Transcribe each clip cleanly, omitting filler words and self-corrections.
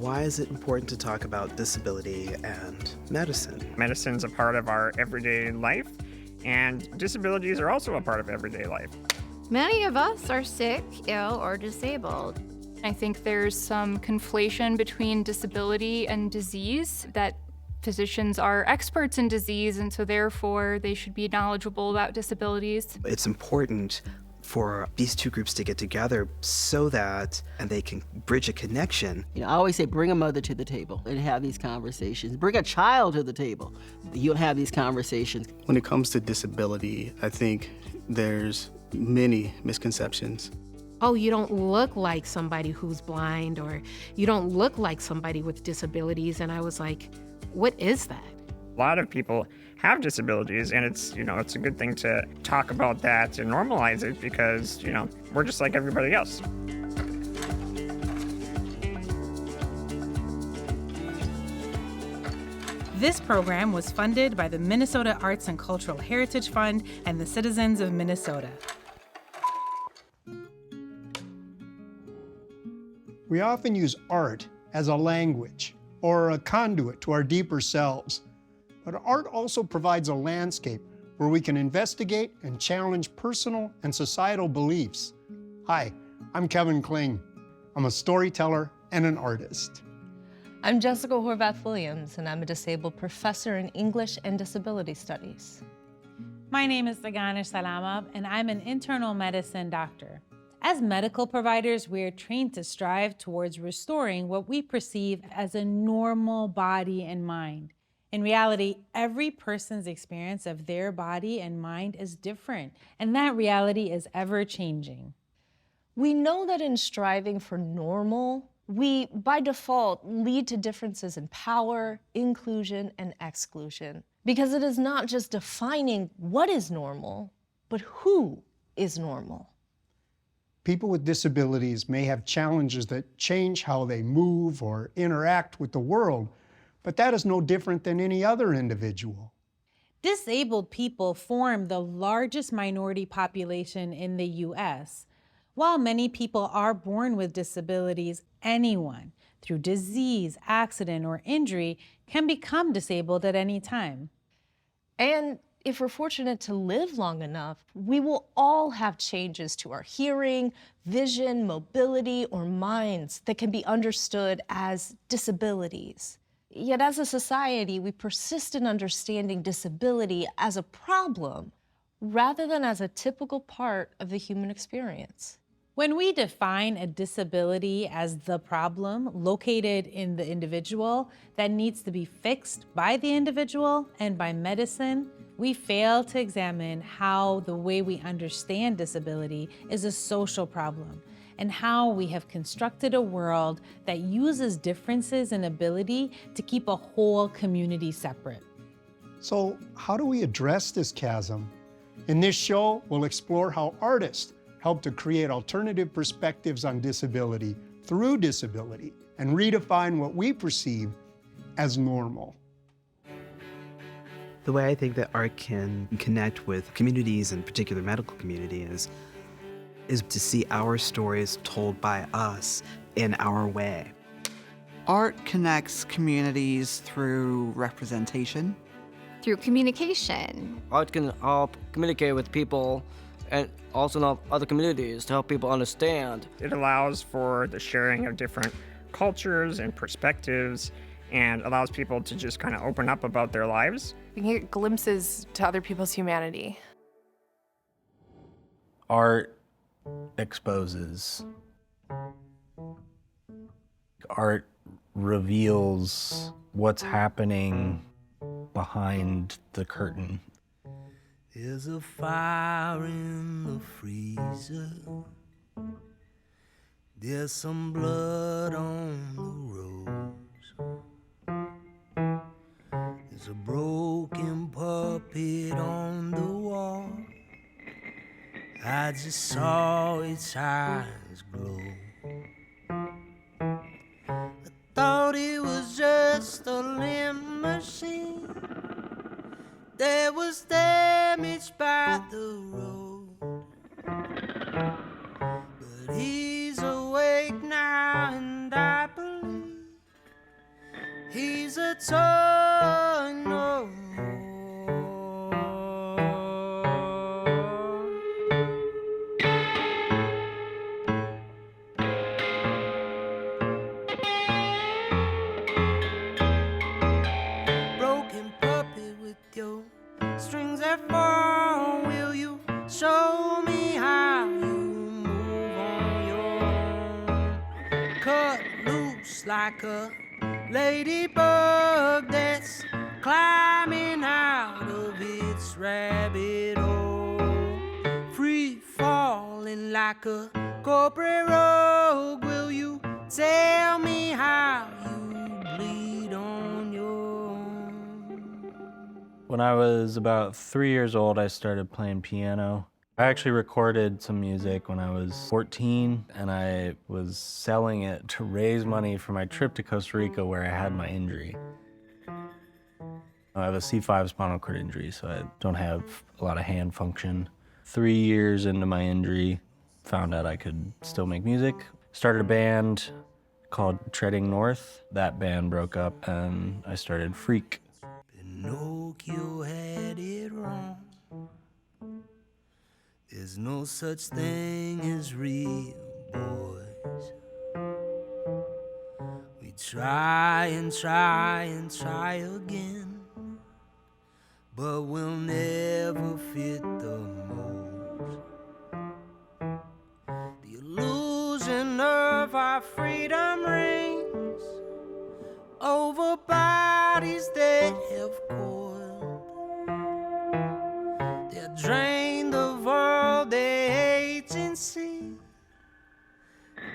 Why is it important to talk about disability and medicine? Medicine's a part of our everyday life, and disabilities are also a part of everyday life. Many of us are sick, ill, or disabled. I think there's some conflation between disability and disease, that physicians are experts in disease, and so therefore they should be knowledgeable about disabilities. It's important for these two groups to get together so that, and they can bridge a connection. I always say bring a mother to the table and have these conversations. Bring a child to the table. You'll have these conversations. When it comes to disability, I think there's many misconceptions. Oh, you don't look like somebody who's blind, or you don't look like somebody with disabilities. And I was like, what is that? A lot of people have disabilities, and it's a good thing to talk about that and normalize it because, we're just like everybody else. This program was funded by the Minnesota Arts and Cultural Heritage Fund and the citizens of Minnesota. We often use art as a language or a conduit to our deeper selves. But art also provides a landscape where we can investigate and challenge personal and societal beliefs. Hi, I'm Kevin Kling. I'm a storyteller and an artist. I'm Jessica Horvath Williams, and I'm a disabled professor in English and Disability Studies. My name is Tsegaensh Selameab, and I'm an internal medicine doctor. As medical providers, we are trained to strive towards restoring what we perceive as a normal body and mind. In reality, every person's experience of their body and mind is different, and that reality is ever-changing. We know that in striving for normal, we, by default, lead to differences in power, inclusion, and exclusion, because it is not just defining what is normal, but who is normal. People with disabilities may have challenges that change how they move or interact with the world, but that is no different than any other individual. Disabled people form the largest minority population in the U.S. While many people are born with disabilities, anyone, through disease, accident, or injury, can become disabled at any time. And if we're fortunate to live long enough, we will all have changes to our hearing, vision, mobility, or minds that can be understood as disabilities. Yet as a society, we persist in understanding disability as a problem rather than as a typical part of the human experience. When we define a disability as the problem located in the individual that needs to be fixed by the individual and by medicine, we fail to examine how the way we understand disability is a social problem, and how we have constructed a world that uses differences in ability to keep a whole community separate. So how do we address this chasm? In this show, we'll explore how artists help to create alternative perspectives on disability through disability and redefine what we perceive as normal. The way I think that art can connect with communities, in particular medical communities, is to see our stories told by us in our way. Art connects communities through representation. Through communication. Art can help communicate with people and also in other communities to help people understand. It allows for the sharing of different cultures and perspectives and allows people to just kind of open up about their lives. We can get glimpses to other people's humanity. Art exposes. Art reveals what's happening behind the curtain. There's a fire in the freezer. There's some blood on the rose. There's a broken puppet on the wall. I just saw its eyes glow. I thought it was just a limb machine that was damaged by the road. But he's awake now, and I believe return no more. Broken puppet with your strings that fall, will you show me how you move on your own? Cut loose like a ladybug that's climbing out of its rabbit hole. Free falling like a corporate rogue, will you tell me how you bleed on your own? When I was about 3 years old, I started playing piano. I actually recorded some music when I was 14, and I was selling it to raise money for my trip to Costa Rica where I had my injury. I have a C5 spinal cord injury, so I don't have a lot of hand function. 3 years into my injury, found out I could still make music. Started a band called Treading North. That band broke up, and I started Freaque. Pinocchio had it wrong. There's no such thing as real boys. We try and try and try again, but we'll never fit the mold. The illusion of our freedom reigns over bodies that have coiled. They're drained of all their agency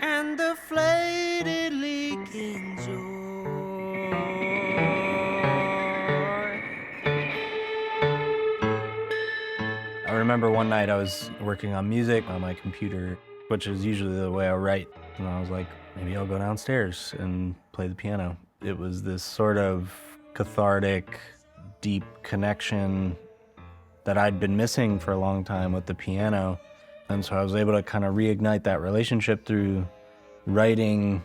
and deflated, leaking joy. I remember one night I was working on music on my computer, which is usually the way I write, and I was like, maybe I'll go downstairs and play the piano. It was this sort of cathartic, deep connection that I'd been missing for a long time with the piano. And so I was able to kind of reignite that relationship through writing,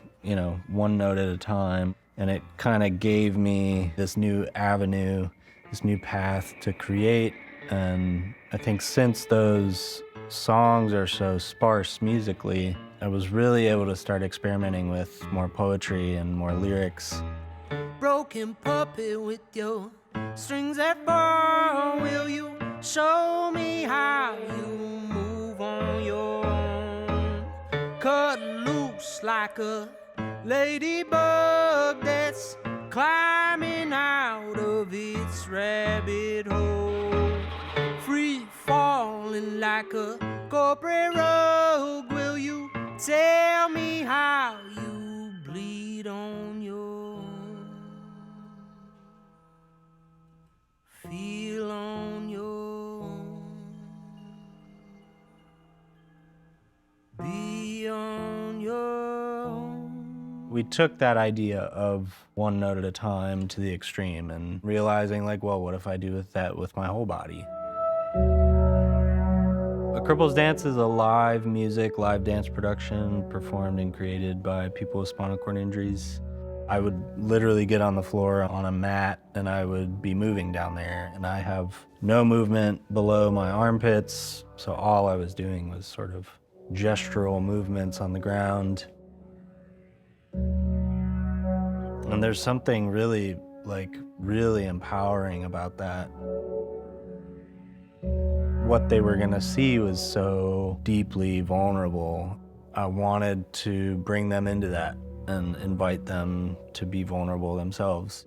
one note at a time. And it kind of gave me this new avenue, this new path to create. And I think since those songs are so sparse musically, I was really able to start experimenting with more poetry and more lyrics. Broken puppet with your strings that fall, will you show me how you move on your own? Cut loose like a ladybug that's climbing out of its rabbit hole. Free falling like a corporate rogue, will you tell me how you bleed on your own? Feel on your own. Be on your own. We took that idea of one note at a time to the extreme and realizing what if I do that with my whole body? A Cripple's Dance is a live dance production performed and created by people with spinal cord injuries. I would literally get on the floor on a mat and I would be moving down there, and I have no movement below my armpits, so all I was doing was sort of gestural movements on the ground. And there's something really empowering about that. What they were gonna see was so deeply vulnerable. I wanted to bring them into that and invite them to be vulnerable themselves.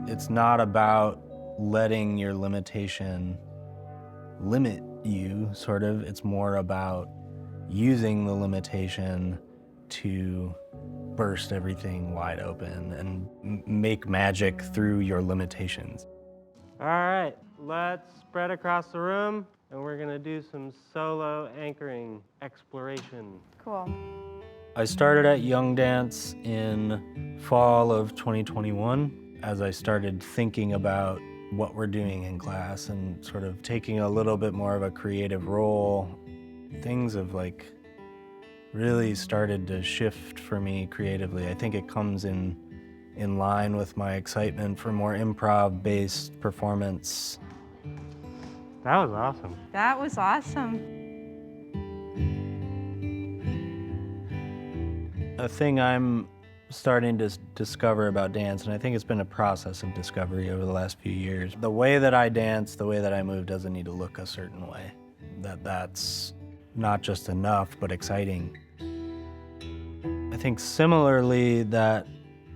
It's not about letting your limitation limit you, sort of. It's more about using the limitation to burst everything wide open and make magic through your limitations. All right, let's spread across the room, and we're gonna do some solo anchoring exploration. Cool. I started at Young Dance in fall of 2021 as I started thinking about what we're doing in class and sort of taking a little bit more of a creative role. Things of really started to shift for me creatively. I think it comes in line with my excitement for more improv-based performance. That was awesome. That was awesome. A thing I'm starting to discover about dance, and I think it's been a process of discovery over the last few years. The way that I dance, the way that I move doesn't need to look a certain way. That's not just enough, but exciting. I think similarly that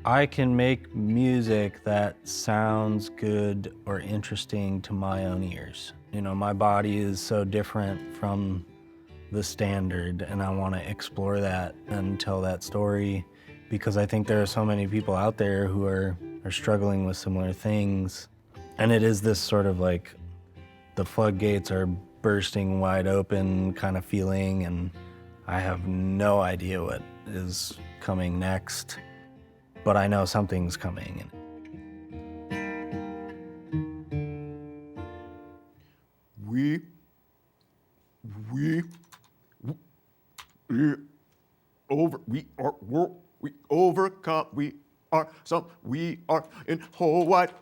I can make music that sounds good or interesting to my own ears. You know, my body is so different from the standard, and I want to explore that and tell that story, because I think there are so many people out there who are struggling with similar things. And it is this sort of like the floodgates are bursting wide open kind of feeling, and I have no idea what is coming next, but I know something's coming. We overcome, we are in whole wide,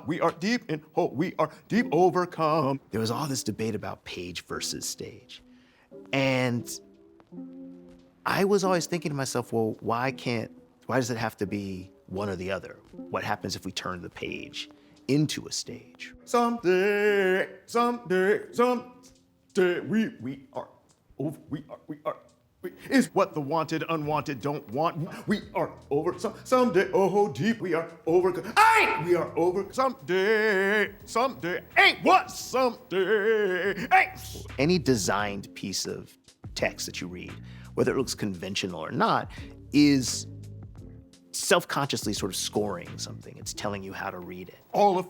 we are deep in whole, we are deep overcome. There was all this debate about page versus stage. And I was always thinking to myself, well, why does it have to be one or the other? What happens if we turn the page into a stage? Someday, we are over, we are. Is what the wanted, unwanted don't want. We are over someday. Oh, deep, we are over. We are over someday. Ain't what someday. Any designed piece of text that you read, whether it looks conventional or not, is self-consciously sort of scoring something. It's telling you how to read it. All of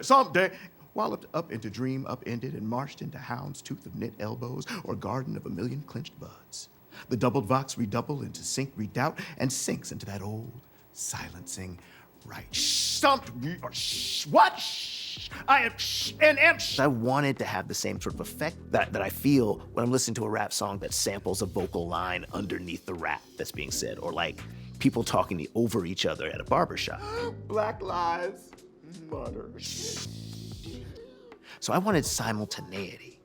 someday. Walloped up into dream, upended, and marched into hound's tooth of knit elbows or garden of a million clenched buds. The doubled vox redouble into sync, redoubt, and sinks into that old silencing right. Stumped, we are what? I am and am. I wanted to have the same sort of effect that I feel when I'm listening to a rap song that samples a vocal line underneath the rap that's being said, or like people talking over each other at a barbershop. Black Lives Matter. So I wanted simultaneity.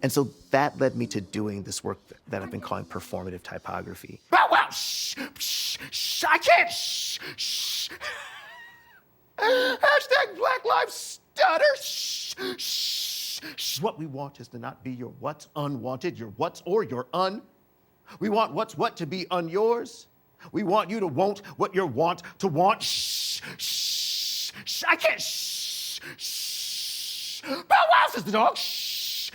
And so that led me to doing this work that I've been calling performative typography. Bow wow, shh, I can't, shh. Hashtag Black Lives Stutter, shh. What we want is to not be your what's unwanted, your what's or your un. We want what's what to be unyours. We want you to want what you want to want, shh. I can't, shh. Bow wow, says the dog. Shh.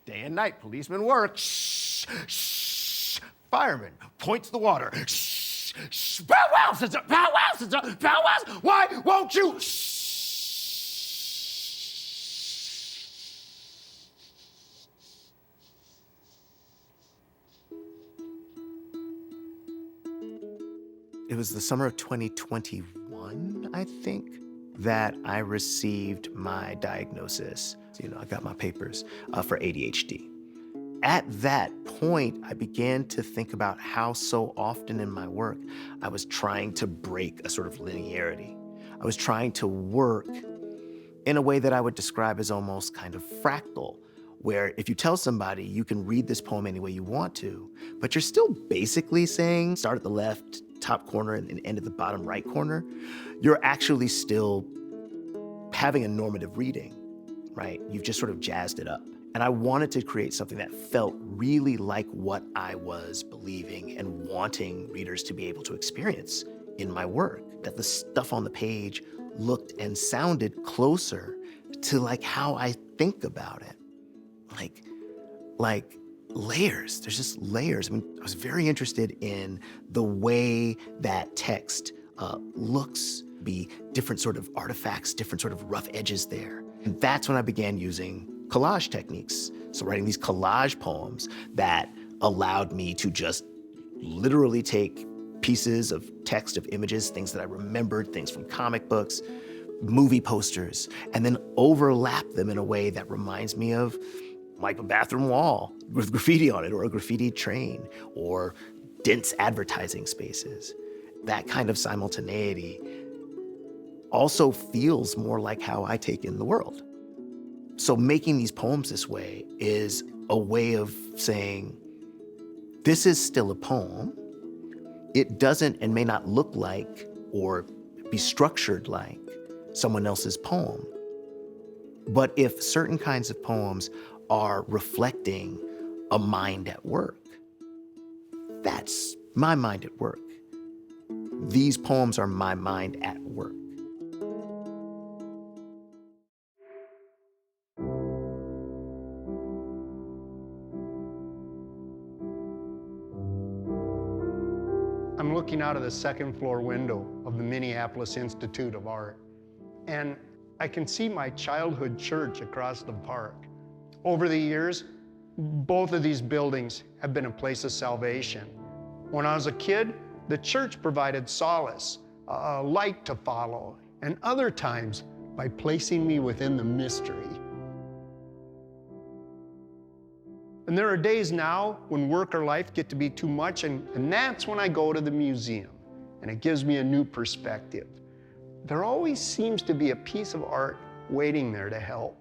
Day and night, policemen work. Shh. Fireman points the water. Shh. Bow wow, says the bow wow, says the bow wow. Why won't you? It was the summer of 2021, I think, that I received my diagnosis. I got my papers for ADHD. At that point, I began to think about how so often in my work, I was trying to break a sort of linearity. I was trying to work in a way that I would describe as almost kind of fractal, where if you tell somebody you can read this poem any way you want to, but you're still basically saying start at the left, top corner, and end at the bottom right corner, you're actually still having a normative reading, right? You've just sort of jazzed it up. And I wanted to create something that felt really like what I was believing and wanting readers to be able to experience in my work, that the stuff on the page looked and sounded closer to like how I think about it. Like layers, there's just layers. I mean, I was very interested in the way that text looks, be different sort of artifacts, different sort of rough edges there. And that's when I began using collage techniques. So writing these collage poems that allowed me to just literally take pieces of text, of images, things that I remembered, things from comic books, movie posters, and then overlap them in a way that reminds me of like a bathroom wall with graffiti on it, or a graffiti train, or dense advertising spaces. That kind of simultaneity also feels more like how I take in the world. So making these poems this way is a way of saying, this is still a poem. It doesn't and may not look like or be structured like someone else's poem. But if certain kinds of poems are reflecting a mind at work, that's my mind at work. These poems are my mind at work. I'm looking out of the second floor window of the Minneapolis Institute of Art, and I can see my childhood church across the park. Over the years, both of these buildings have been a place of salvation. When I was a kid, the church provided solace, a light to follow, and other times by placing me within the mystery. And there are days now when work or life get to be too much, and that's when I go to the museum, and it gives me a new perspective. There always seems to be a piece of art waiting there to help.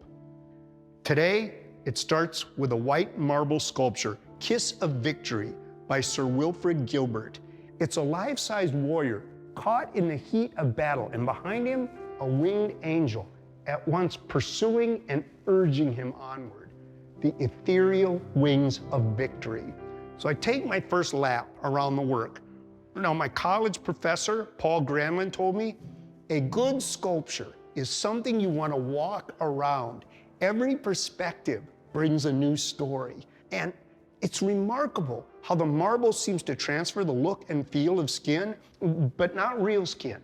Today, it starts with a white marble sculpture, Kiss of Victory, by Sir Wilfrid Gilbert. It's a life-sized warrior caught in the heat of battle, and behind him, a winged angel, at once pursuing and urging him onward. The ethereal wings of victory. So I take my first lap around the work. Now, my college professor, Paul Granlund, told me, a good sculpture is something you want to walk around. Every perspective brings a new story. And it's remarkable how the marble seems to transfer the look and feel of skin, but not real skin.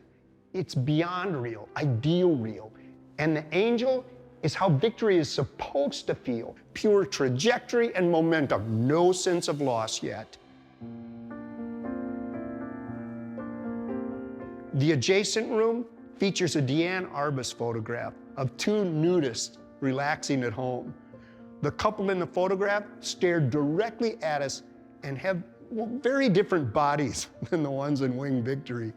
It's beyond real, ideal real. And the angel is how victory is supposed to feel. Pure trajectory and momentum, no sense of loss yet. The adjacent room features a Diane Arbus photograph of two nudists relaxing at home. The couple in the photograph stare directly at us and have very different bodies than the ones in Winged Victory.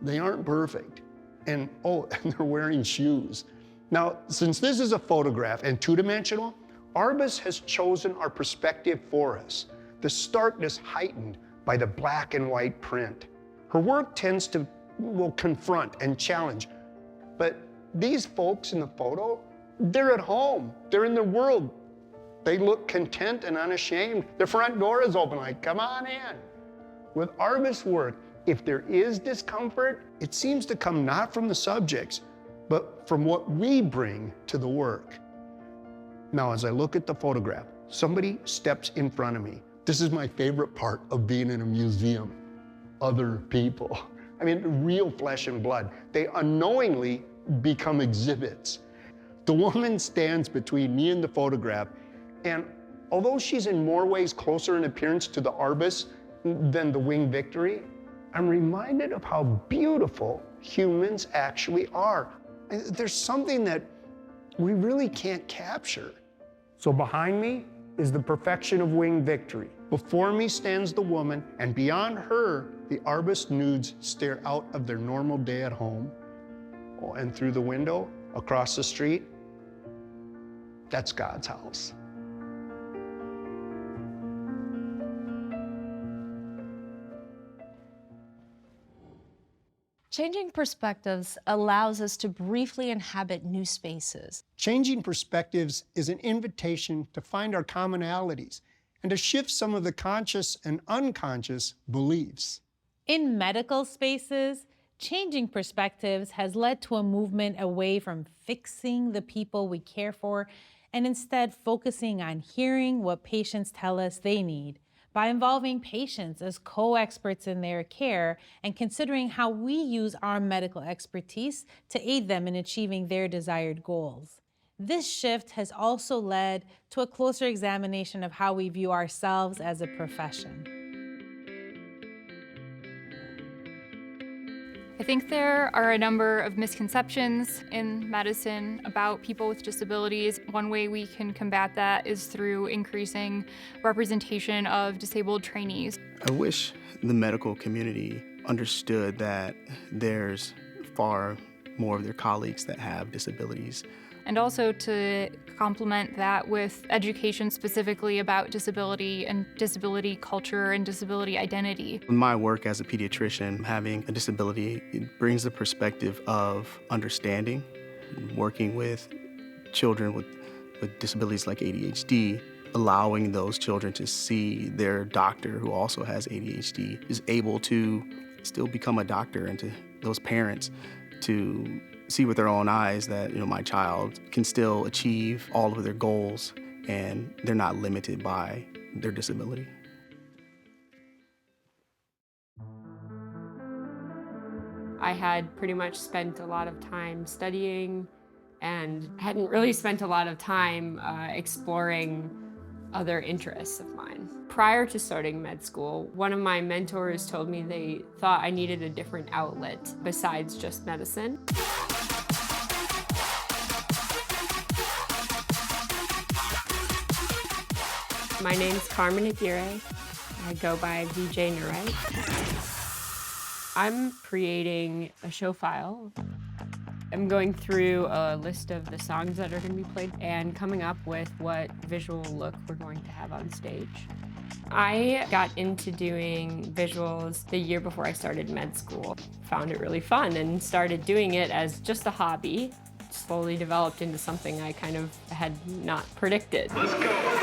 They aren't perfect. And they're wearing shoes. Now, since this is a photograph and two-dimensional, Arbus has chosen our perspective for us, the starkness heightened by the black and white print. Her work tends to confront and challenge, but these folks in the photo, they're at home, they're in their world. They look content and unashamed. The front door is open, like, come on in. With Arbus' work, if there is discomfort, it seems to come not from the subjects, but from what we bring to the work. Now, as I look at the photograph, somebody steps in front of me. This is my favorite part of being in a museum. Other people. I mean, real flesh and blood. They unknowingly become exhibits. The woman stands between me and the photograph, and although she's in more ways closer in appearance to the Arbus than the Winged Victory, I'm reminded of how beautiful humans actually are. There's something that we really can't capture. So behind me is the perfection of Winged Victory. Before me stands the woman, and beyond her, the Arbus nudes stare out of their normal day at home. And through the window, across the street, that's God's house. Changing perspectives allows us to briefly inhabit new spaces. Changing perspectives is an invitation to find our commonalities and to shift some of the conscious and unconscious beliefs. In medical spaces, changing perspectives has led to a movement away from fixing the people we care for and instead focusing on hearing what patients tell us they need, by involving patients as co-experts in their care and considering how we use our medical expertise to aid them in achieving their desired goals. This shift has also led to a closer examination of how we view ourselves as a profession. I think there are a number of misconceptions in medicine about people with disabilities. One way we can combat that is through increasing representation of disabled trainees. I wish the medical community understood that there's far more of their colleagues that have disabilities. And also to complement that with education specifically about disability and disability culture and disability identity. In my work as a pediatrician, having a disability, it brings the perspective of understanding, working with children with disabilities like ADHD, allowing those children to see their doctor who also has ADHD is able to still become a doctor, and to those parents to see with their own eyes that, my child can still achieve all of their goals and they're not limited by their disability. I had pretty much spent a lot of time studying and hadn't really spent a lot of time exploring other interests of mine. Prior to starting med school, one of my mentors told me they thought I needed a different outlet besides just medicine. My name's Carmen Aguirre. I go by VJ Neurite. I'm creating a show file. I'm going through a list of the songs that are going to be played and coming up with what visual look we're going to have on stage. I got into doing visuals the year before I started med school. Found it really fun and started doing it as just a hobby. Slowly developed into something I kind of had not predicted. Let's go.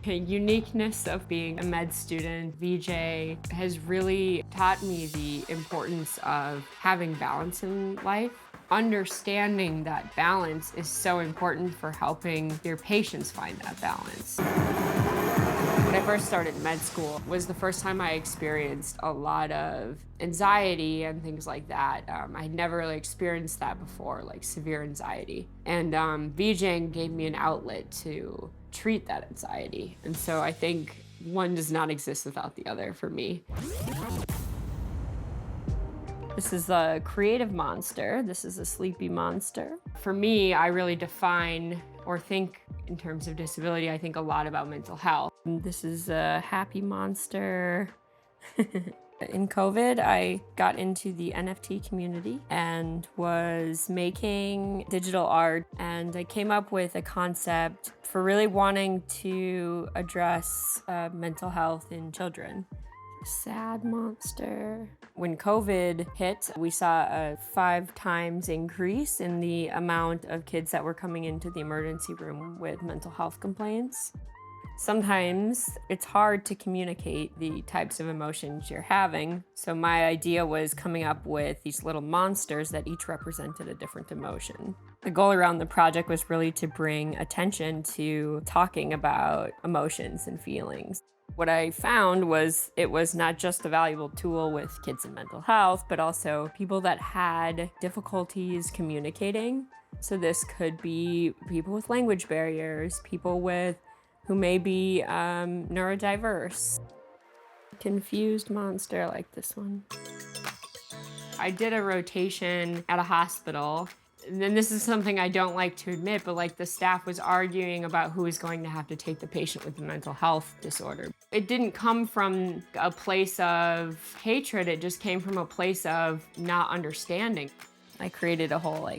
The uniqueness of being a med student, VJ, has really taught me the importance of having balance in life. Understanding that balance is so important for helping your patients find that balance. When I first started med school was the first time I experienced a lot of anxiety and things like that. I had never really experienced that before, like severe anxiety. And VJing gave me an outlet to treat that anxiety. And so I think one does not exist without the other for me. This is a creative monster. This is a sleepy monster. For me, I really define or think in terms of disability, I think a lot about mental health. This is a happy monster. In COVID, I got into the NFT community and was making digital art, and I came up with a concept for really wanting to address mental health in children. Sad monster. When COVID hit, we saw a 5 times increase in the amount of kids that were coming into the emergency room with mental health complaints. Sometimes it's hard to communicate the types of emotions you're having, so my idea was coming up with these little monsters that each represented a different emotion. The goal around the project was really to bring attention to talking about emotions and feelings. What I found was it was not just a valuable tool with kids in mental health, but also people that had difficulties communicating. So this could be people with language barriers, people who may be neurodiverse. Confused monster like this one. I did a rotation at a hospital. And this is something I don't like to admit, but like the staff was arguing about who was going to have to take the patient with a mental health disorder. It didn't come from a place of hatred, it just came from a place of not understanding. I created a whole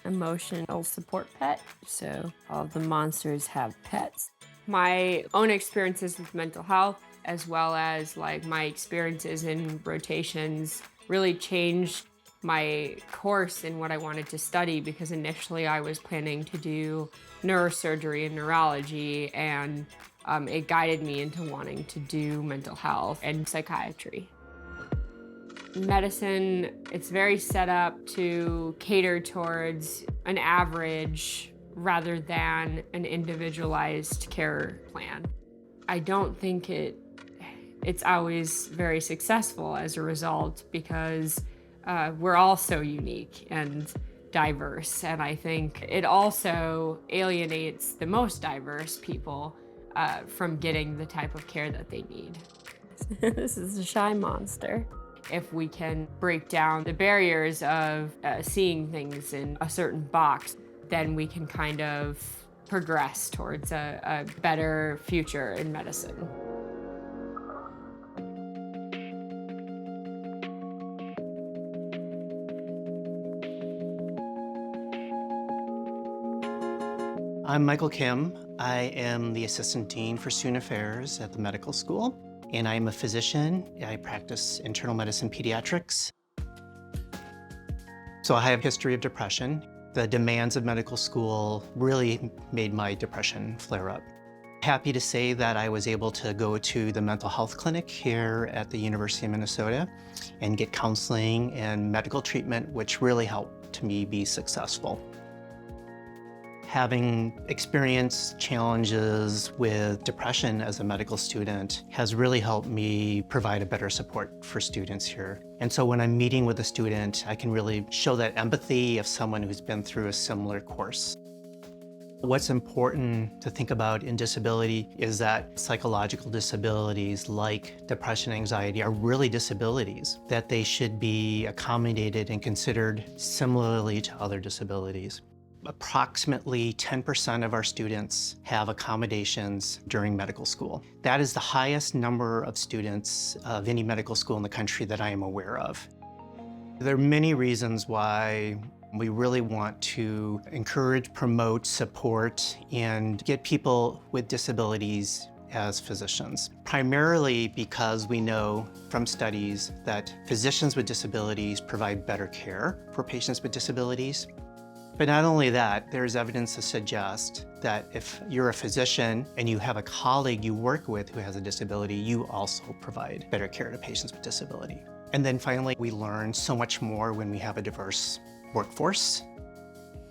emotional support pet, so all of the monsters have pets. My own experiences with mental health, as well as my experiences in rotations, really changed my course in what I wanted to study, because initially I was planning to do neurosurgery and neurology, and it guided me into wanting to do mental health and psychiatry. Medicine, it's very set up to cater towards an average rather than an individualized care plan. I don't think it's always very successful as a result, because we're all so unique and diverse, and I think it also alienates the most diverse people from getting the type of care that they need. This is a Shaiye monster. If we can break down the barriers of seeing things in a certain box, then we can kind of progress towards a better future in medicine. I'm Michael Kim. I am the Assistant Dean for Student Affairs at the medical school, and I am a physician. I practice internal medicine pediatrics. So I have a history of depression. The demands of medical school really made my depression flare up. Happy to say that I was able to go to the mental health clinic here at the University of Minnesota and get counseling and medical treatment, which really helped me be successful. Having experienced challenges with depression as a medical student has really helped me provide a better support for students here. And so when I'm meeting with a student, I can really show that empathy of someone who's been through a similar course. What's important to think about in disability is that psychological disabilities like depression and anxiety are really disabilities, that they should be accommodated and considered similarly to other disabilities. Approximately 10% of our students have accommodations during medical school. That is the highest number of students of any medical school in the country that I am aware of. There are many reasons why we really want to encourage, promote, support, and get people with disabilities as physicians. Primarily because we know from studies that physicians with disabilities provide better care for patients with disabilities. But not only that, there's evidence to suggest that if you're a physician and you have a colleague you work with who has a disability, you also provide better care to patients with disability. And then finally, we learn so much more when we have a diverse workforce.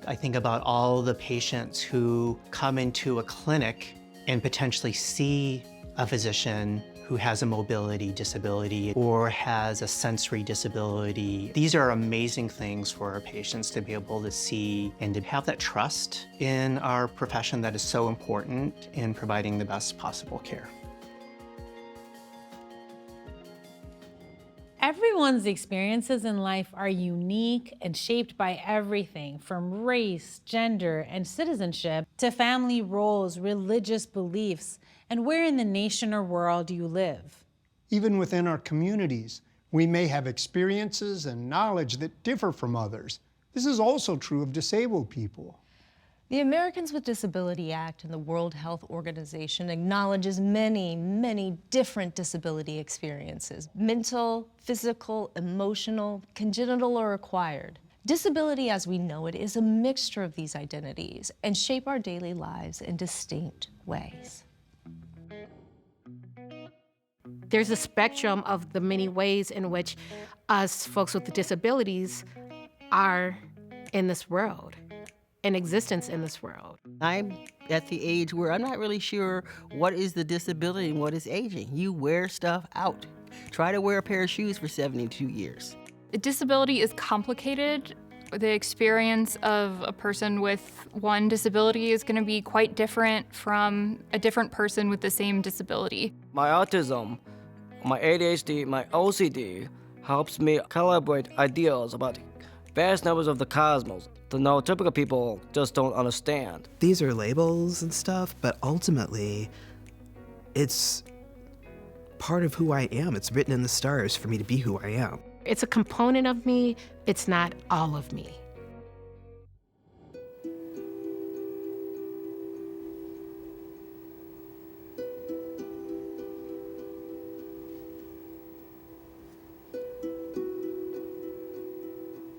I think about all the patients who come into a clinic and potentially see a physician who has a mobility disability or has a sensory disability. These are amazing things for our patients to be able to see and to have that trust in our profession that is so important in providing the best possible care. Everyone's experiences in life are unique and shaped by everything from race, gender, and citizenship to family roles, religious beliefs, and where in the nation or world you live. Even within our communities, we may have experiences and knowledge that differ from others. This is also true of disabled people. The Americans with Disability Act and the World Health Organization acknowledges many, many different disability experiences: mental, physical, emotional, congenital, or acquired. Disability as we know it is a mixture of these identities and shape our daily lives in distinct ways. There's a spectrum of the many ways in which us folks with disabilities are in this world, in existence in this world. I'm at the age where I'm not really sure what is the disability and what is aging. You wear stuff out. Try to wear a pair of shoes for 72 years. Disability is complicated. The experience of a person with one disability is going to be quite different from a different person with the same disability. My autism, my ADHD, my OCD helps me calibrate ideas about vast numbers of the cosmos that neurotypical people just don't understand. These are labels and stuff, but ultimately, it's part of who I am. It's written in the stars for me to be who I am. It's a component of me, it's not all of me.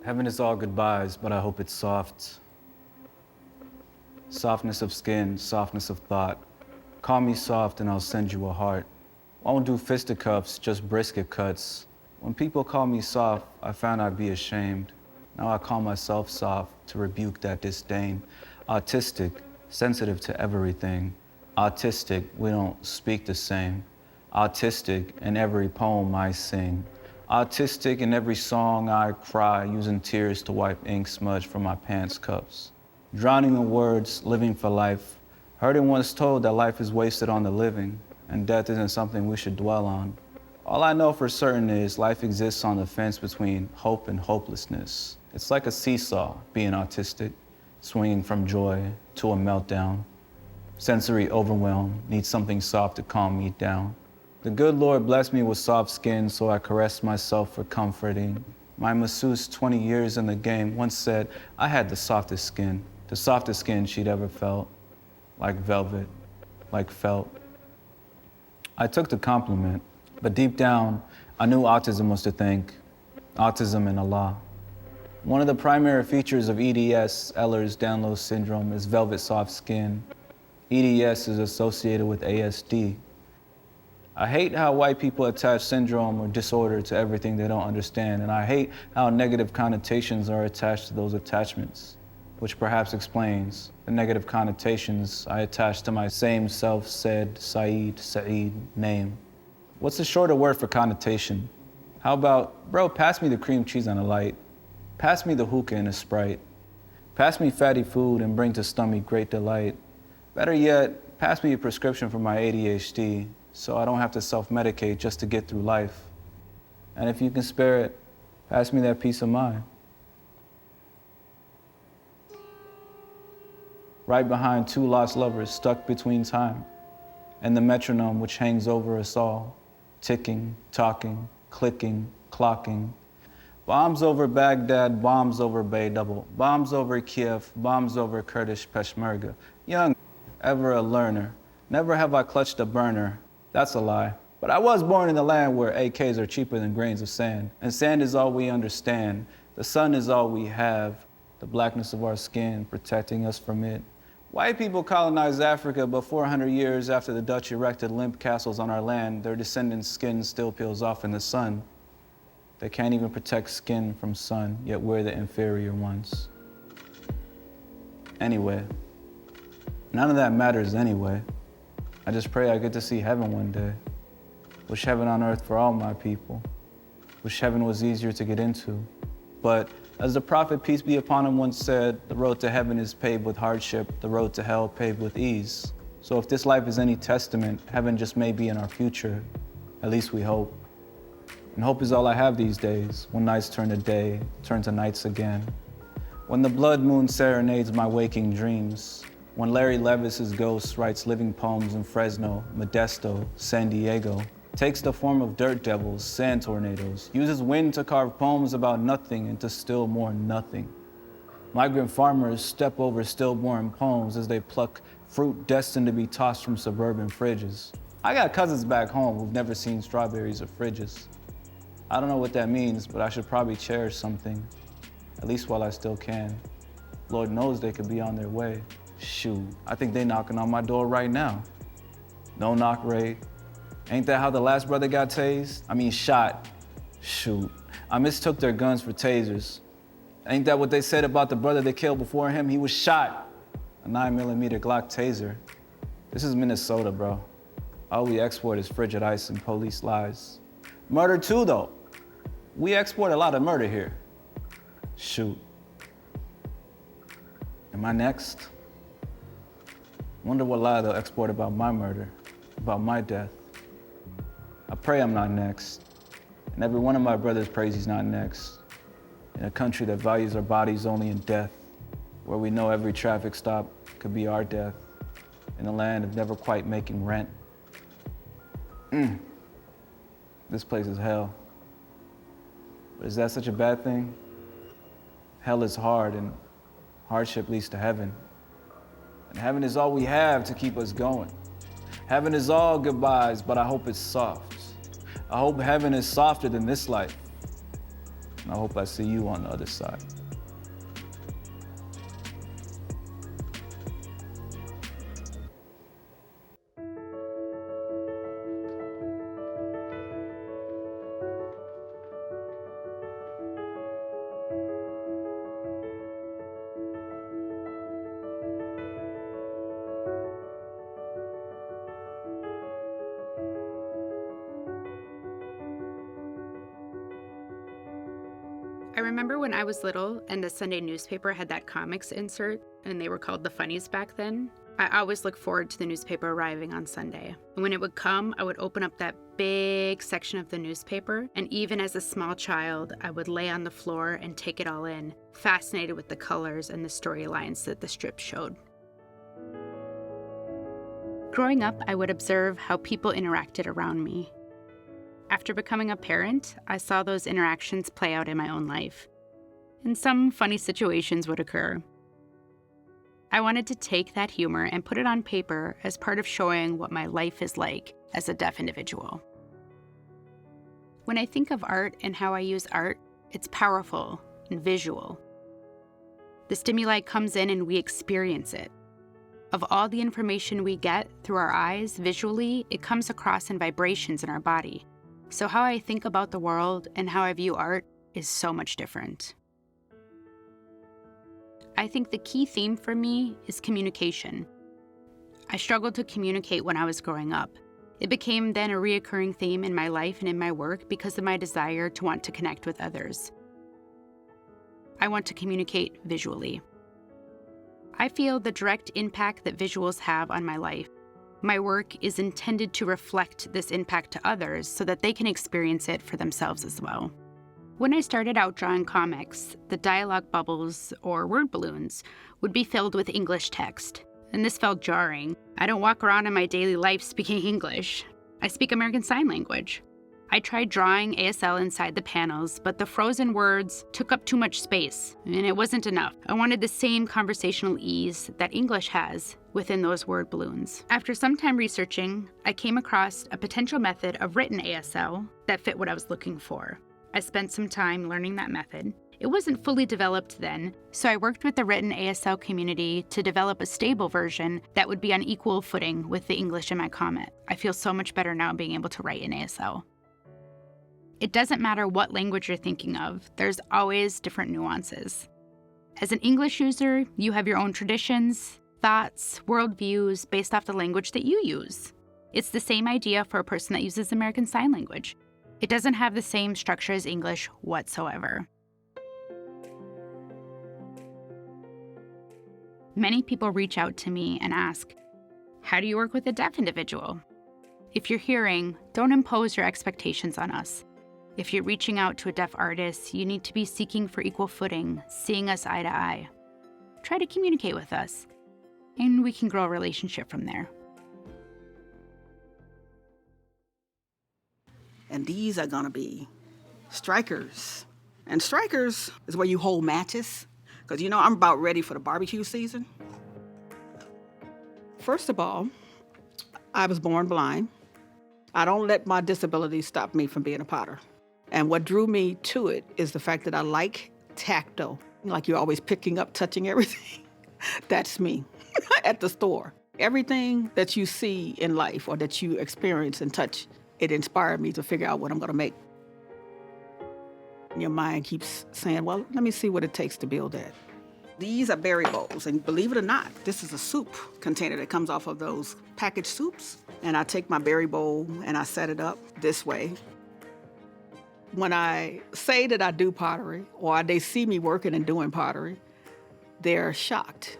Heaven is all goodbyes, but I hope it's soft. Softness of skin, softness of thought. Call me soft and I'll send you a heart. Won't do fisticuffs, just brisket cuts. When people call me soft, I found I'd be ashamed. Now I call myself soft to rebuke that disdain. Autistic, sensitive to everything. Autistic, we don't speak the same. Autistic in every poem I sing. Autistic in every song I cry, using tears to wipe ink smudge from my pants cuffs. Drowning in words, living for life. Heard it once told that life is wasted on the living, and death isn't something we should dwell on. All I know for certain is life exists on the fence between hope and hopelessness. It's like a seesaw, being autistic, swinging from joy to a meltdown. Sensory overwhelm, need something soft to calm me down. The good Lord blessed me with soft skin, so I caressed myself for comforting. My masseuse, 20 years in the game, once said I had the softest skin she'd ever felt, like velvet, like felt. I took the compliment, but deep down, I knew autism was to thank, autism and Allah. One of the primary features of EDS, Ehlers-Danlos syndrome, is velvet soft skin. EDS is associated with ASD. I hate how white people attach syndrome or disorder to everything they don't understand, and I hate how negative connotations are attached to those attachments, which perhaps explains the negative connotations I attach to my same self-said Saeed name. What's the shorter word for connotation? How about, bro, pass me the cream cheese on a light. Pass me the hookah and a Sprite. Pass me fatty food and bring to stomach great delight. Better yet, pass me a prescription for my ADHD so I don't have to self-medicate just to get through life. And if you can spare it, pass me that peace of mind. Right behind two lost lovers stuck between time and the metronome which hangs over us all, ticking, talking, clicking, clocking. Bombs over Baghdad, bombs over Bay Double, bombs over Kiev, bombs over Kurdish Peshmerga. Young, ever a learner. Never have I clutched a burner. That's a lie. But I was born in the land where AKs are cheaper than grains of sand. And sand is all we understand. The sun is all we have. The blackness of our skin protecting us from it. White people colonized Africa, but 400 years after the Dutch erected limp castles on our land, their descendants' skin still peels off in the sun. They can't even protect skin from sun, yet we're the inferior ones. Anyway, none of that matters anyway. I just pray I get to see heaven one day. Wish heaven on earth for all my people. Wish heaven was easier to get into. But as the prophet, peace be upon him, once said, the road to heaven is paved with hardship, the road to hell paved with ease. So if this life is any testament, heaven just may be in our future. At least we hope. And hope is all I have these days, when nights turn to day, turn to nights again. When the blood moon serenades my waking dreams. When Larry Levis's ghost writes living poems in Fresno, Modesto, San Diego. Takes the form of dirt devils, sand tornadoes. Uses wind to carve poems about nothing into still more nothing. Migrant farmers step over stillborn poems as they pluck fruit destined to be tossed from suburban fridges. I got cousins back home who've never seen strawberries or fridges. I don't know what that means, but I should probably cherish something, at least while I still can. Lord knows they could be on their way. Shoot, I think they knocking on my door right now. No knock rate. Ain't that how the last brother got tased? I mean shot. Shoot, I mistook their guns for tasers. Ain't that what they said about the brother they killed before him? He was shot. A 9mm Glock taser. This is Minnesota, bro. All we export is frigid ice and police lies. Murder too, though. We export a lot of murder here. Shoot. Am I next? Wonder what lie they'll export about my murder, about my death. I pray I'm not next. And every one of my brothers prays he's not next. In a country that values our bodies only in death, where we know every traffic stop could be our death, in a land of never quite making rent. This place is hell. But is that such a bad thing? Hell is hard, and hardship leads to heaven. And heaven is all we have to keep us going. Heaven is all goodbyes, but I hope it's soft. I hope heaven is softer than this life. And I hope I see you on the other side. I remember when I was little and the Sunday newspaper had that comics insert, and they were called the funnies back then. I always look forward to the newspaper arriving on Sunday. And when it would come, I would open up that big section of the newspaper, and even as a small child, I would lay on the floor and take it all in, fascinated with the colors and the storylines that the strip showed. Growing up, I would observe how people interacted around me. After becoming a parent, I saw those interactions play out in my own life, and some funny situations would occur. I wanted to take that humor and put it on paper as part of showing what my life is like as a deaf individual. When I think of art and how I use art, it's powerful and visual. The stimuli comes in and we experience it. Of all the information we get through our eyes visually, it comes across in vibrations in our body. So how I think about the world and how I view art is so much different. I think the key theme for me is communication. I struggled to communicate when I was growing up. It became then a reoccurring theme in my life and in my work because of my desire to want to connect with others. I want to communicate visually. I feel the direct impact that visuals have on my life. My work is intended to reflect this impact to others so that they can experience it for themselves as well. When I started out drawing comics, the dialogue bubbles, or word balloons, would be filled with English text, and this felt jarring. I don't walk around in my daily life speaking English. I speak American Sign Language. I tried drawing ASL inside the panels, but the frozen words took up too much space, and it wasn't enough. I wanted the same conversational ease that English has within those word balloons. After some time researching, I came across a potential method of written ASL that fit what I was looking for. I spent some time learning that method. It wasn't fully developed then, so I worked with the written ASL community to develop a stable version that would be on equal footing with the English in my comic. I feel so much better now being able to write in ASL. It doesn't matter what language you're thinking of, there's always different nuances. As an English user, you have your own traditions, thoughts, worldviews based off the language that you use. It's the same idea for a person that uses American Sign Language. It doesn't have the same structure as English whatsoever. Many people reach out to me and ask, how do you work with a deaf individual? If you're hearing, don't impose your expectations on us. If you're reaching out to a deaf artist, you need to be seeking for equal footing, seeing us eye to eye. Try to communicate with us, and we can grow a relationship from there. And these are gonna be strikers. And strikers is where you hold matches. Because I'm about ready for the barbecue season. First of all, I was born blind. I don't let my disability stop me from being a potter. And what drew me to it is the fact that I like tactile. Like you're always picking up, touching everything. That's me at the store. Everything that you see in life or that you experience and touch, it inspired me to figure out what I'm gonna make. Your mind keeps saying, well, let me see what it takes to build that. These are berry bowls, and believe it or not, this is a soup container that comes off of those packaged soups. And I take my berry bowl and I set it up this way. When I say that I do pottery, or they see me working and doing pottery, they're shocked.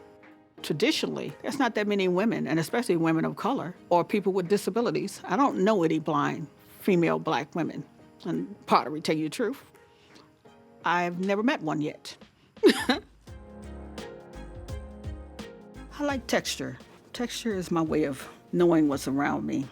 Traditionally, there's not that many women, and especially women of color, or people with disabilities. I don't know any blind female black women in pottery, tell you the truth. I've never met one yet. I like texture. Texture is my way of knowing what's around me.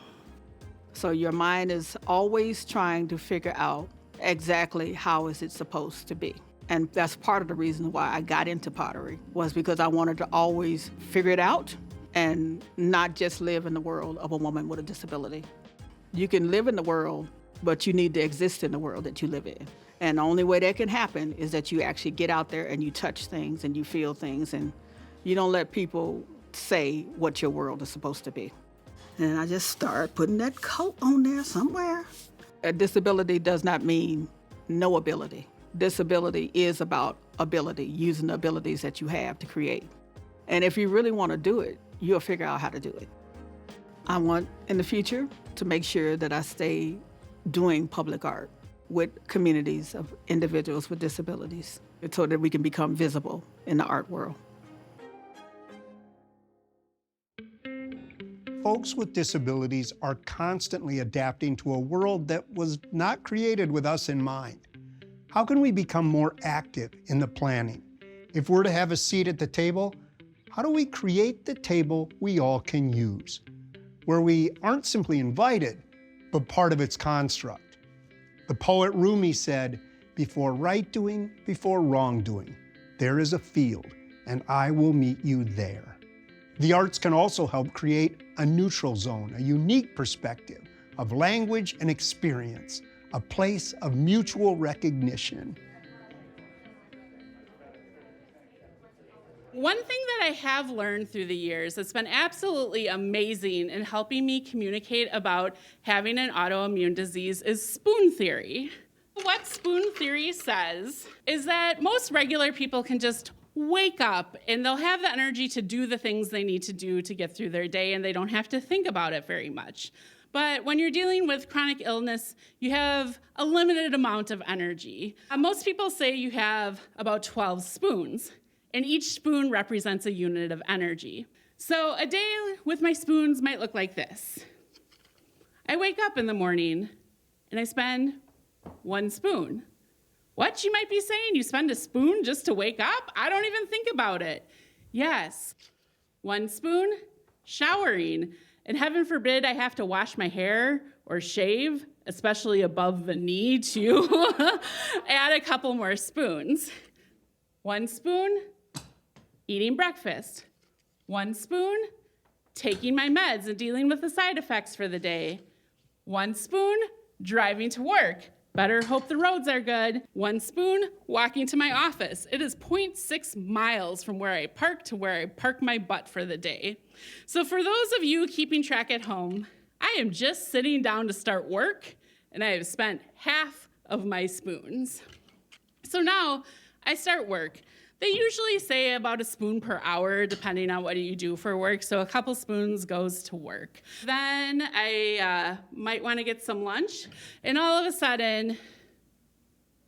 So your mind is always trying to figure out exactly how is it supposed to be. And that's part of the reason why I got into pottery, was because I wanted to always figure it out and not just live in the world of a woman with a disability. You can live in the world, but you need to exist in the world that you live in. And the only way that can happen is that you actually get out there and you touch things and you feel things, and you don't let people say what your world is supposed to be. And I just start putting that coat on there somewhere. A disability does not mean no ability. Disability is about ability, using the abilities that you have to create. And if you really want to do it, you'll figure out how to do it. I want, in the future, to make sure that I stay doing public art with communities of individuals with disabilities so that we can become visible in the art world. Folks with disabilities are constantly adapting to a world that was not created with us in mind. How can we become more active in the planning? If we're to have a seat at the table, how do we create the table we all can use, where we aren't simply invited, but part of its construct? The poet Rumi said, "Before right doing, before wrongdoing, there is a field, and I will meet you there." The arts can also help create a neutral zone, a unique perspective of language and experience, a place of mutual recognition. One thing that I have learned through the years that's been absolutely amazing in helping me communicate about having an autoimmune disease is spoon theory. What spoon theory says is that most regular people can just wake up and they'll have the energy to do the things they need to do to get through their day, and they don't have to think about it very much. But when you're dealing with chronic illness, you have a limited amount of energy. Most people say you have about 12 spoons, and each spoon represents a unit of energy. So a day with my spoons might look like this. I wake up in the morning and I spend 1 spoon. What, you might be saying? You spend a spoon just to wake up? I don't even think about it. Yes. 1 spoon, showering. And heaven forbid I have to wash my hair or shave, especially above the knee, to add a couple more spoons. 1 spoon, eating breakfast. 1 spoon, taking my meds and dealing with the side effects for the day. 1 spoon, driving to work. Better hope the roads are good. 1 spoon, walking to my office. It is 0.6 miles from where I park to where I park my butt for the day. So for those of you keeping track at home, I am just sitting down to start work, and I have spent half of my spoons. So now I start work. They usually say about a spoon per hour, depending on what you do for work, so a couple spoons goes to work. Then I might want to get some lunch, and all of a sudden,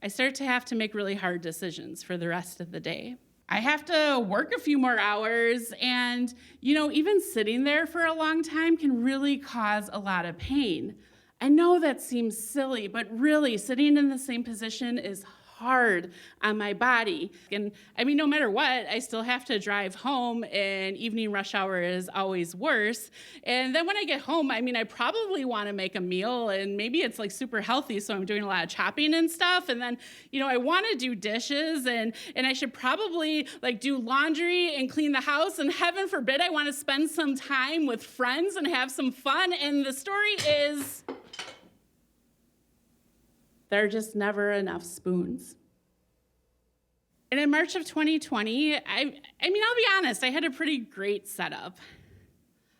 I start to have to make really hard decisions for the rest of the day. I have to work a few more hours, and even sitting there for a long time can really cause a lot of pain. I know that seems silly, but really, sitting in the same position is hard on my body. And no matter what, I still have to drive home, and evening rush hour is always worse. And then when I get home, I probably want to make a meal, and maybe it's like super healthy, so I'm doing a lot of chopping and stuff. And then, I want to do dishes, and I should probably do laundry and clean the house. And heaven forbid I want to spend some time with friends and have some fun. And the story is, there are just never enough spoons. And in March of 2020, I'll be honest, I had a pretty great setup.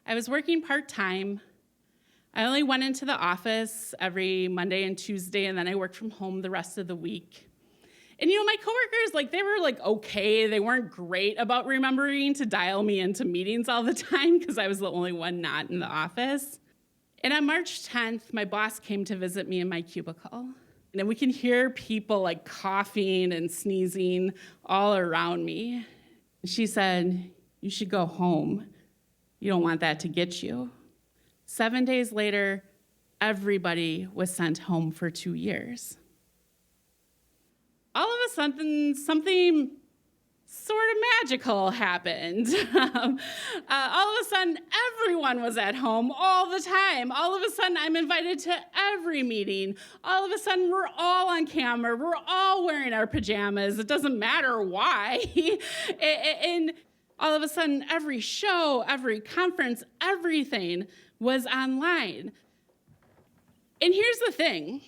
I was working part-time. I only went into the office every Monday and Tuesday, and then I worked from home the rest of the week. And my coworkers, they were okay. They weren't great about remembering to dial me into meetings all the time because I was the only one not in the office. And on March 10th, my boss came to visit me in my cubicle. And we can hear people coughing and sneezing all around me. She said, "You should go home. You don't want that to get you." 7 days later, everybody was sent home for 2 years. All of a sudden, something sort of magical happened. All of a sudden, everyone was at home all the time. All of a sudden, I'm invited to every meeting. All of a sudden, we're all on camera. We're all wearing our pajamas. It doesn't matter why. And all of a sudden, every show, every conference, everything was online. And here's the thing.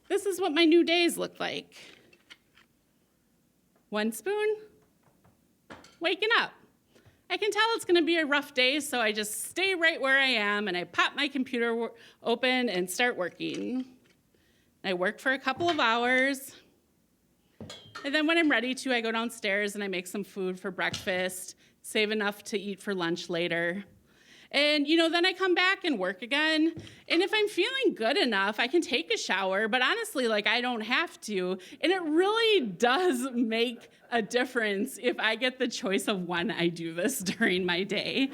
This is what my new days look like. 1 spoon, waking up. I can tell it's gonna be a rough day, so I just stay right where I am, and I pop my computer open and start working. I work for a couple of hours, and then when I'm ready to, I go downstairs and I make some food for breakfast, save enough to eat for lunch later. And, you know, then I come back and work again. And if I'm feeling good enough, I can take a shower. But honestly, like, I don't have to. And it really does make a difference if I get the choice of when I do this during my day.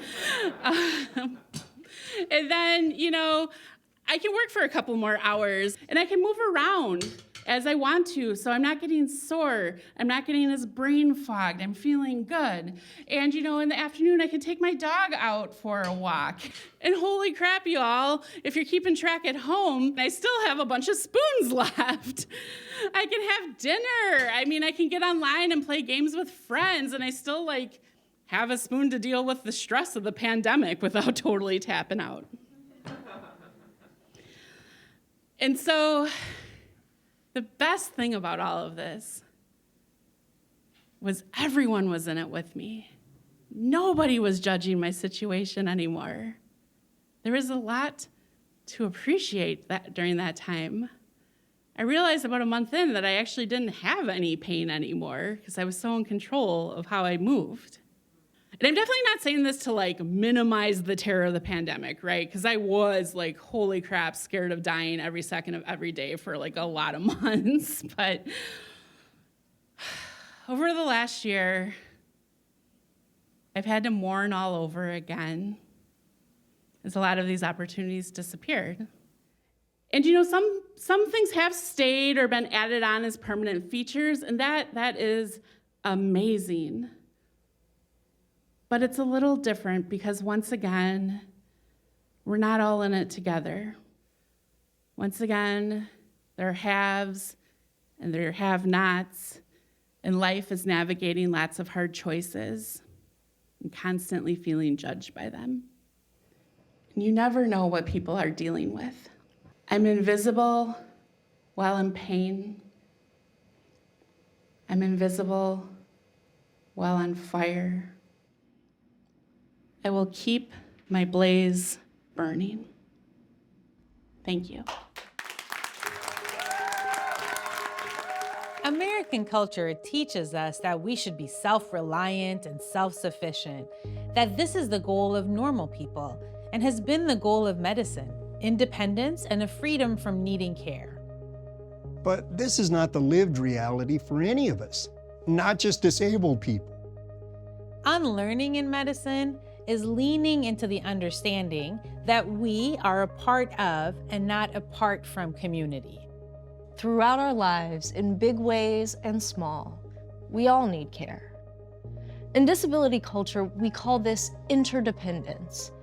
And then, you know, I can work for a couple more hours and I can move around as I want to, so I'm not getting sore, I'm not getting as brain fogged, I'm feeling good. And you know, in the afternoon, I can take my dog out for a walk. And holy crap, y'all, if you're keeping track at home, I still have a bunch of spoons left. I can have dinner. I mean, I can get online and play games with friends, and I still like have a spoon to deal with the stress of the pandemic without totally tapping out. And so, the best thing about all of this was everyone was in it with me. Nobody was judging my situation anymore. There was a lot to appreciate that during that time. I realized about a month in that I actually didn't have any pain anymore because I was so in control of how I moved. And I'm definitely not saying this to like minimize the terror of the pandemic, right? Because I was like, holy crap, scared of dying every second of every day for like a lot of months. But over the last year, I've had to mourn all over again as a lot of these opportunities disappeared. And you know, some things have stayed or been added on as permanent features, and that is amazing. But it's a little different because once again, we're not all in it together. Once again, there are haves and there are have-nots, and life is navigating lots of hard choices and constantly feeling judged by them. And you never know what people are dealing with. I'm invisible while in pain. I'm invisible while on fire. I will keep my blaze burning. Thank you. American culture teaches us that we should be self-reliant and self-sufficient, that this is the goal of normal people and has been the goal of medicine, independence and a freedom from needing care. But this is not the lived reality for any of us, not just disabled people. Unlearning in medicine is leaning into the understanding that we are a part of and not apart from community. Throughout our lives, in big ways and small, we all need care. In disability culture, we call this interdependence,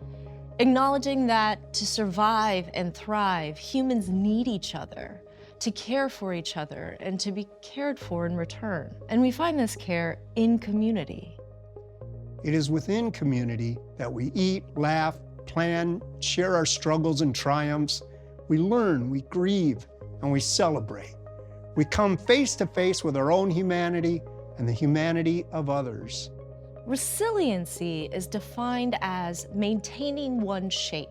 acknowledging that to survive and thrive, humans need each other, to care for each other, and to be cared for in return. And we find this care in community. It is within community that we eat, laugh, plan, share our struggles and triumphs. We learn, we grieve, and we celebrate. We come face to face with our own humanity and the humanity of others. Resiliency is defined as maintaining one's shape.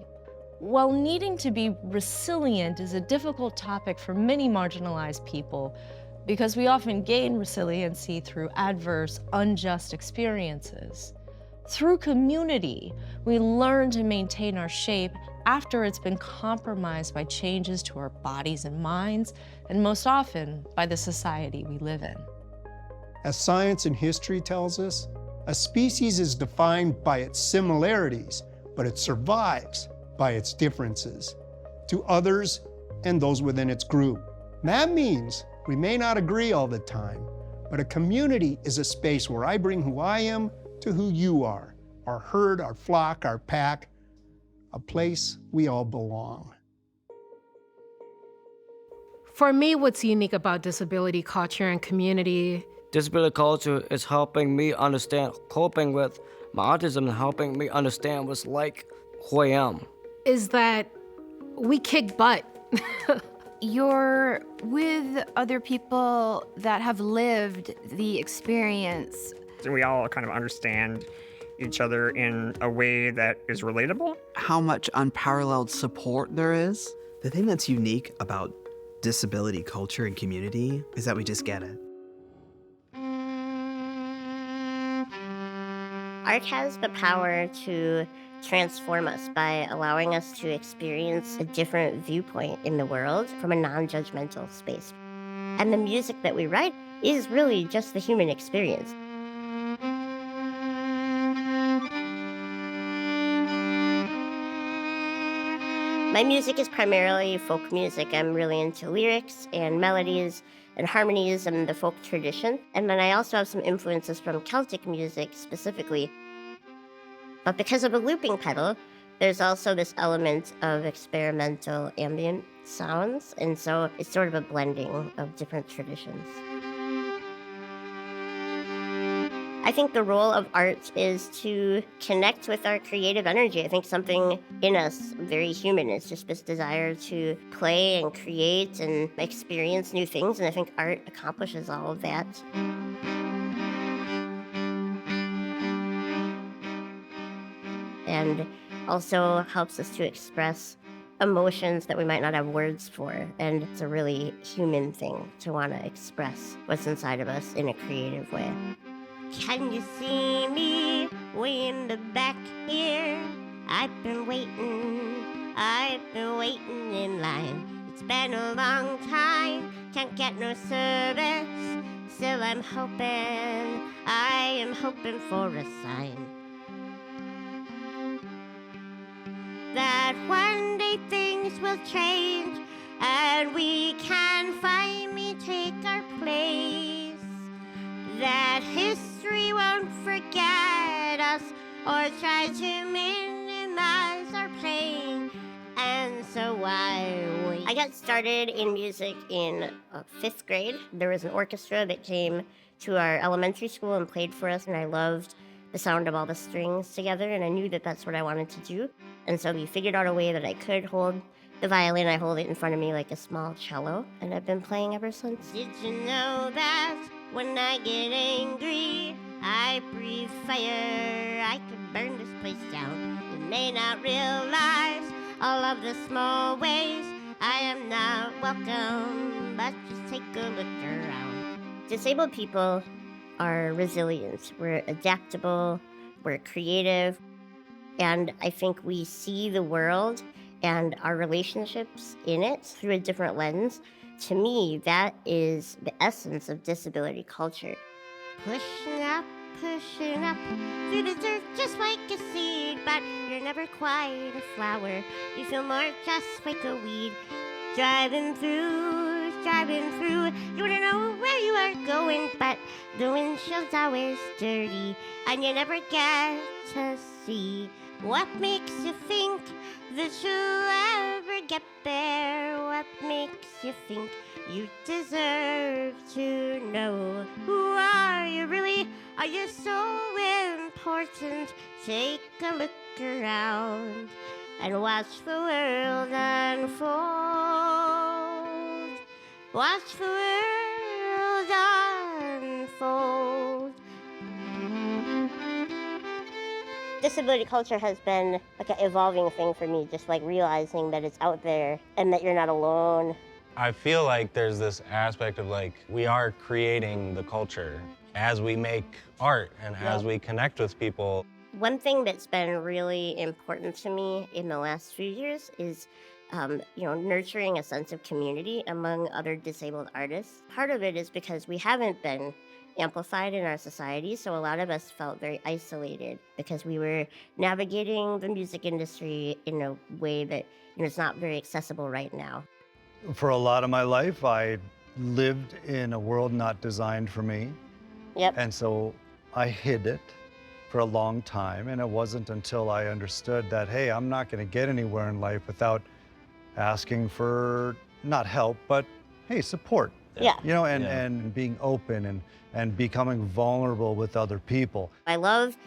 While needing to be resilient is a difficult topic for many marginalized people because we often gain resiliency through adverse, unjust experiences. Through community, we learn to maintain our shape after it's been compromised by changes to our bodies and minds, and most often by the society we live in. As science and history tells us, a species is defined by its similarities, but it survives by its differences to others and those within its group. That means we may not agree all the time, but a community is a space where I bring who I am to who you are, our herd, our flock, our pack, a place we all belong. For me, what's unique about disability culture and community? Disability culture is helping me understand coping with my autism and helping me understand what's like who I am. Is that we kick butt. You're with other people that have lived the experience. We all kind of understand each other in a way that is relatable. How much unparalleled support there is. The thing that's unique about disability culture and community is that we just get it. Art has the power to transform us by allowing us to experience a different viewpoint in the world from a non-judgmental space. And the music that we write is really just the human experience. My music is primarily folk music. I'm really into lyrics and melodies and harmonies and the folk tradition. And then I also have some influences from Celtic music specifically. But because of a looping pedal, there's also this element of experimental ambient sounds. And so it's sort of a blending of different traditions. I think the role of art is to connect with our creative energy. I think something in us, very human, is just this desire to play and create and experience new things. And I think art accomplishes all of that. And also helps us to express emotions that we might not have words for. And it's a really human thing to want to express what's inside of us in a creative way. Can you see me way in the back here? I've been waiting in line. It's been a long time, can't get no service. Still I am hoping for a sign. That one day things will change and we can finally take our place. That history won't forget us or try to minimize our pain. And so why wait? I got started in music in 5th grade. There was an orchestra that came to our elementary school and played for us, and I loved the sound of all the strings together, and I knew that that's what I wanted to do. And so we figured out a way that I could hold the violin. I hold it in front of me like a small cello, and I've been playing ever since. Did you know that when I get angry, I breathe fire? I could burn this place down. You may not realize all of the small ways I am not welcome, but just take a look around. Disabled people are resilient. We're adaptable, we're creative, and I think we see the world and our relationships in it through a different lens. To me, that is the essence of disability culture. Pushing up through the dirt just like a seed, but you're never quite a flower. You feel more just like a weed. Driving through, you wouldn't know where you are going, but the windshield's always dirty, and you never get to see what makes you think that you'll ever get there. What makes you think you deserve to know? Who are you really? Are you so important? Take a look around and watch the world unfold. Watch the world unfold. Disability culture has been like an evolving thing for me, just like realizing that it's out there and that you're not alone. I feel like there's this aspect of like, we are creating the culture as we make art and as we connect with people. One thing that's been really important to me in the last few years is nurturing a sense of community among other disabled artists. Part of it is because we haven't been amplified in our society, so a lot of us felt very isolated because we were navigating the music industry in a way that is not very accessible right now. For a lot of my life, I lived in a world not designed for me. Yep. And so I hid it for a long time, and it wasn't until I understood that, hey, I'm not going to get anywhere in life without asking for not help, but hey, support. Yeah. And being open and becoming vulnerable with other people. I love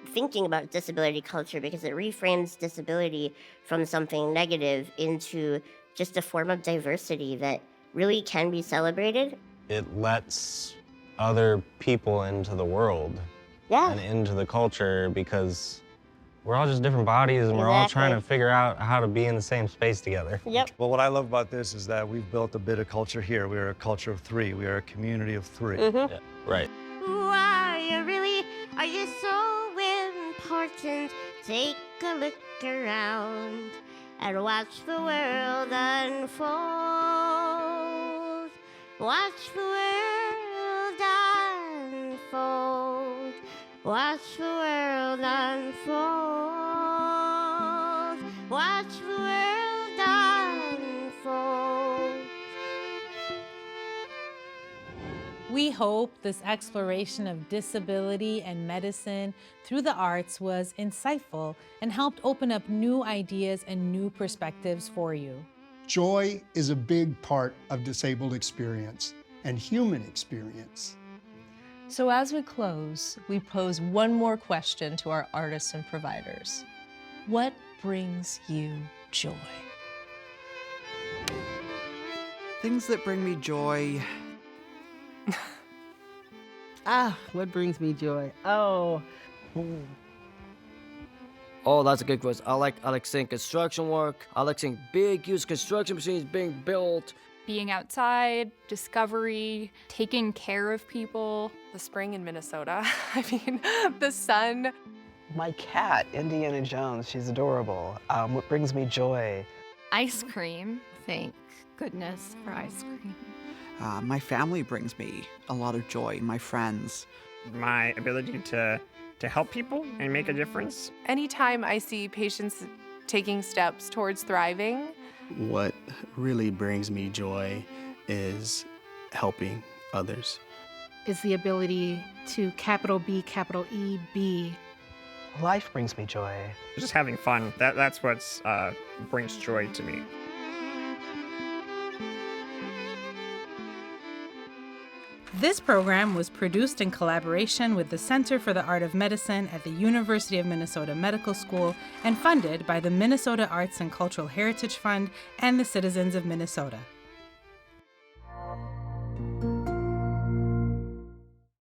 thinking about disability culture because it reframes disability from something negative into just a form of diversity that really can be celebrated. It lets other people into the world and into the culture because we're all just different bodies and we're all trying to figure out how to be in the same space together. Yep. Well, what I love about this is that we've built a bit of culture here. We are a culture of three. We are a community of three. Mm-hmm. Yeah, right. Who are you really? Are you so curtains, take a look around and watch the world unfold. Watch the world unfold. Watch the world unfold. Watch the world unfold. We hope this exploration of disability and medicine through the arts was insightful and helped open up new ideas and new perspectives for you. Joy is a big part of disabled experience and human experience. So as we close, we pose one more question to our artists and providers. What brings you joy? Things that bring me joy. What brings me joy? Oh, that's a good question. I like seeing construction work. I like seeing big, huge construction machines being built. Being outside, discovery, taking care of people. The spring in Minnesota. I mean, the sun. My cat, Indiana Jones, she's adorable. What brings me joy? Ice cream. Thank goodness for ice cream. My family brings me a lot of joy, my friends. My ability to help people and make a difference. Anytime I see patients taking steps towards thriving. What really brings me joy is helping others. Is the ability to capital B, capital E, be. Life brings me joy. Just having fun. That's what brings joy to me. This program was produced in collaboration with the Center for the Art of Medicine at the University of Minnesota Medical School and funded by the Minnesota Arts and Cultural Heritage Fund and the Citizens of Minnesota.